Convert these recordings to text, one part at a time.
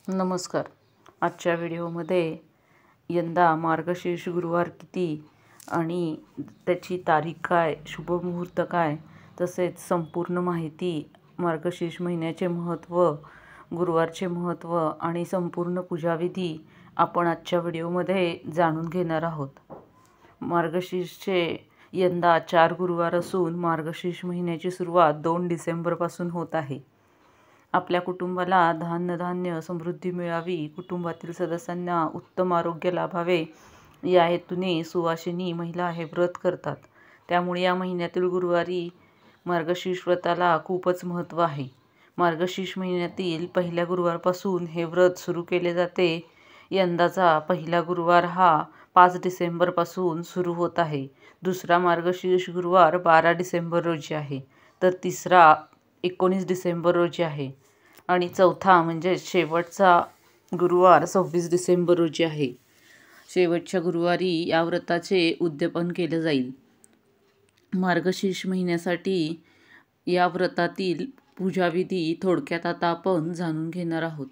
नमस्कार. आजच्या व्हिडिओमध्ये यंदा मार्गशीर्ष गुरुवार किती आणि त्याची तारीख काय, शुभमुहूर्त काय, तसेच संपूर्ण माहिती, मार्गशीर्ष महिन्याचे महत्त्व, गुरुवारचे महत्त्व आणि संपूर्ण पूजाविधी आपण आजच्या व्हिडिओमध्ये जाणून घेणार आहोत. मार्गशीर्षचे यंदा 4 गुरुवार असून मार्गशीर्ष महिन्याची सुरुवात 2 डिसेंबरपासून होत आहे. आपल्या कुटुंबाला धान्य समृद्धी मिळावी, कुटुंबातील सदस्यांना उत्तम आरोग्य लाभावे या हेतूने सुवासिनी महिला हे व्रत करतात. त्यामुळे या महिन्यातील गुरुवारी मार्गशीर्ष व्रताला खूपच महत्त्व आहे. मार्गशीर्ष महिन्यातील पहिल्या गुरुवारपासून हे व्रत सुरू केले जाते. यंदाचा पहिला गुरुवार हा 5 डिसेंबरपासून सुरू होत आहे. दुसरा मार्गशीर्ष गुरुवार 12 डिसेंबर रोजी आहे, तर तिसरा 19 डिसेंबर रोजी आहे आणि चौथा म्हणजे शेवटचा गुरुवार 26 डिसेंबर रोजी आहे. शेवटच्या गुरुवारी या व्रताचे उद्यापन केले जाईल. मार्गशीर्ष महिन्यासाठी या व्रतातील पूजाविधी थोडक्यात आता आपण जाणून घेणार आहोत.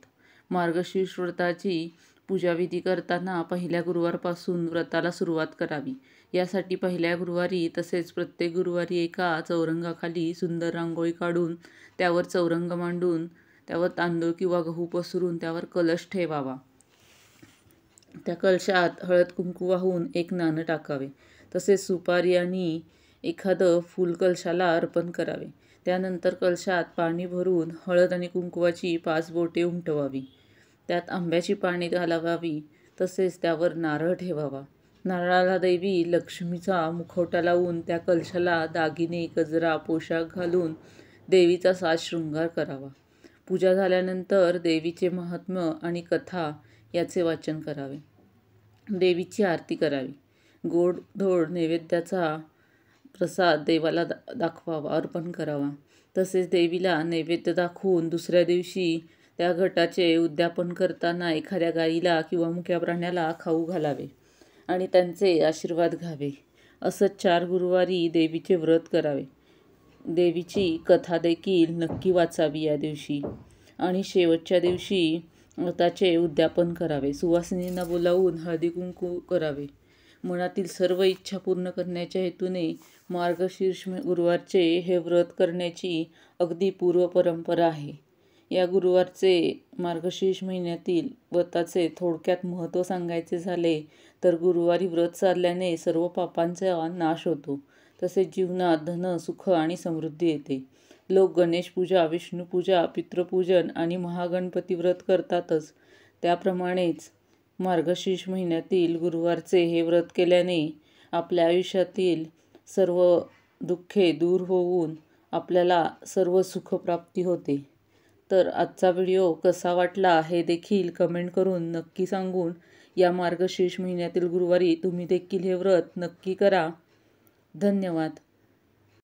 मार्गशीर्ष व्रताची पूजाविधी करताना पहिल्या गुरुवारपासून व्रताला सुरुवात करावी. यासाठी पहिल्या गुरुवारी तसेच प्रत्येक गुरुवारी एका चौरंगाखाली सुंदर रांगोळी काढून त्यावर चौरंग मांडून त्यावर तांदूळ किंवा गहू पसरून त्यावर कलश ठेवावा. त्या कलशात हळद कुंकू वाहून एक नाणं टाकावे. तसेच सुपारी आणि एखादं फूल कलशाला अर्पण करावे. त्यानंतर कलशात पाणी भरून हळद आणि कुंकवाची 5 बोटे उमटवावी. त्यात आंब्याची पाने घालावी. तसेच त्यावर नारळ ठेवावा. नारळाला देवी लक्ष्मीचा मुखवटा लावून त्या कलशाला दागिने, गजरा, पोशाख घालून देवीचा साज शृंगार करावा. पूजा झाल्यानंतर देवीचे महात्म्य आणि कथा याचे वाचन करावे. देवीची आरती करावी. गोड धोड नैवेद्याचा प्रसाद देवाला दाखवावा, अर्पण करावा. तसेच देवीला नैवेद्य दाखवून दुसऱ्या दिवशी त्या घटाचे उद्यापन करताना एखाद्या गाईला किंवा मुक्या प्राण्याला खाऊ घालावे आणि त्यांचे आशीर्वाद घ्यावे. असंच 4 गुरुवारी देवीचे व्रत करावे. देवीची कथा देखील नक्की वाचावी या दिवशी आणि शेवटच्या दिवशी व्रताचे उद्यापन करावे. सुवासिनींना बोलावून हळदी कुंकू करावे. मनातील सर्व इच्छा पूर्ण करण्याच्या हेतूने मार्गशीर्ष गुरुवारचे हे व्रत करण्याची अगदी पूर्व परंपरा आहे. या गुरुवारचे मार्गशीर्ष महिन्यातील व्रताचे थोडक्यात महत्त्व सांगायचे झाले तर गुरुवारी व्रत चालल्याने सर्व पापांचा नाश होतो. तसेच जीवनात धन, सुख आणि समृद्धी येते. लोक गणेशपूजा, विष्णुपूजा, पितृपूजन आणि महागणपती व्रत करतातच. त्याप्रमाणेच मार्गशीर्ष महिन्यातील गुरुवारचे हे व्रत केल्याने आपल्या आयुष्यातील सर्व दुःखे दूर होऊन आपल्याला सर्व सुखप्राप्ती होते. तर आजचा व्हिडिओ कसा वाटला हे देखील कमेंट करून नक्की सांगून या मार्गशीर्ष महिन्यातील गुरुवारी तुम्ही देखील हे व्रत नक्की करा. धन्यवाद.